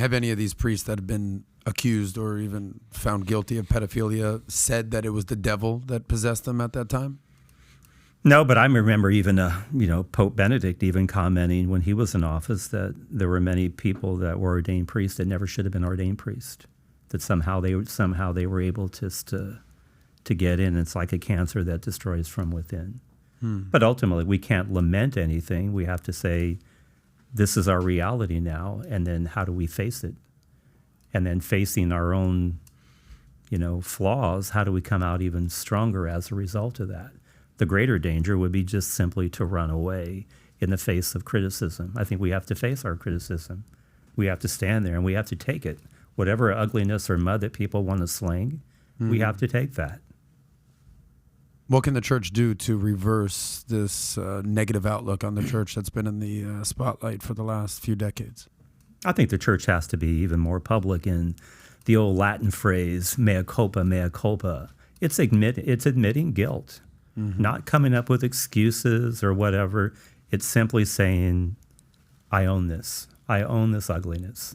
Have any of these priests that have been accused or even found guilty of pedophilia said that it was the devil that possessed them at that time? No, but I remember even, Pope Benedict even commenting when he was in office that there were many people that were ordained priests that never should have been ordained priests, that somehow they were able to get in. It's like a cancer that destroys from within. But ultimately, we can't lament anything. We have to say, this is our reality now, and then how do we face it? And then facing our own, flaws, how do we come out even stronger as a result of that? The greater danger would be just simply to run away in the face of criticism. I think we have to face our criticism. We have to stand there and we have to take it. Whatever ugliness or mud that people want to sling, we have to take that. What can the church do to reverse this negative outlook on the church that's been in the spotlight for the last few decades? I think the church has to be even more public in the old Latin phrase, mea culpa, mea culpa. It's admitting guilt, not coming up with excuses or whatever. It's simply saying, I own this. I own this ugliness.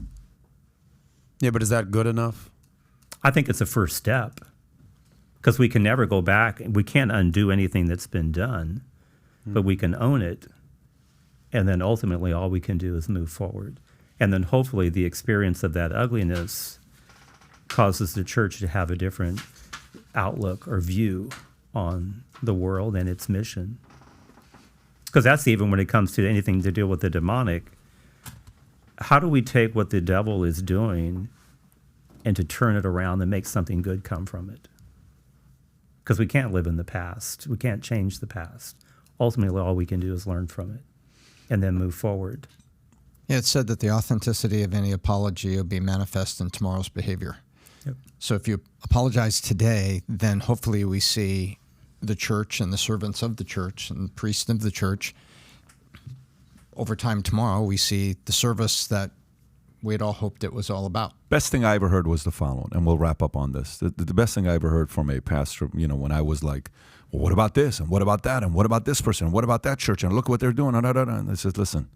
Yeah, but is that good enough? I think it's a first step. Because we can never go back. We can't undo anything that's been done, but we can own it. And then ultimately all we can do is move forward. And then hopefully the experience of that ugliness causes the church to have a different outlook or view on the world and its mission. Because that's even when it comes to anything to do with the demonic. How do we take what the devil is doing and to turn it around and make something good come from it? Because we can't live in the past. We can't change the past. Ultimately, all we can do is learn from it and then move forward. Yeah, it's said that the authenticity of any apology will be manifest in tomorrow's behavior. Yep. So if you apologize today, then hopefully we see the church and the servants of the church and the priests of the church. Over time tomorrow, we see the service that we had all hoped it was all about. Best thing I ever heard was the following, and we'll wrap up on this. The best thing I ever heard from a pastor, when I was like, well, what about this, and what about that, and what about this person, and what about that church, and look what they're doing, and I said, listen,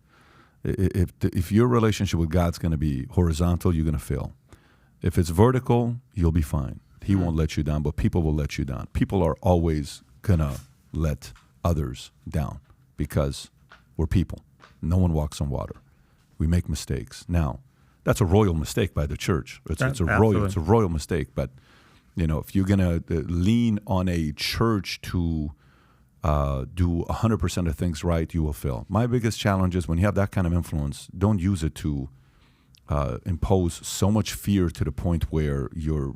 if your relationship with God's going to be horizontal, you're going to fail. If it's vertical, you'll be fine. He won't let you down, but people will let you down. People are always going to let others down because we're people. No one walks on water. We make mistakes. Now, that's a royal mistake by the church. It's a royal mistake. But if you're gonna lean on a church to do 100% of things right, you will fail. My biggest challenge is when you have that kind of influence, don't use it to impose so much fear to the point where you're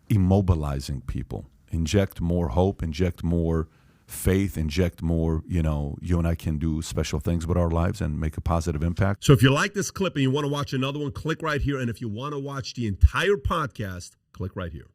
immobilizing people. Inject more hope. Inject more faith, inject more, you and I can do special things with our lives and make a positive impact. So if you like this clip and you want to watch another one, click right here. And if you want to watch the entire podcast, click right here.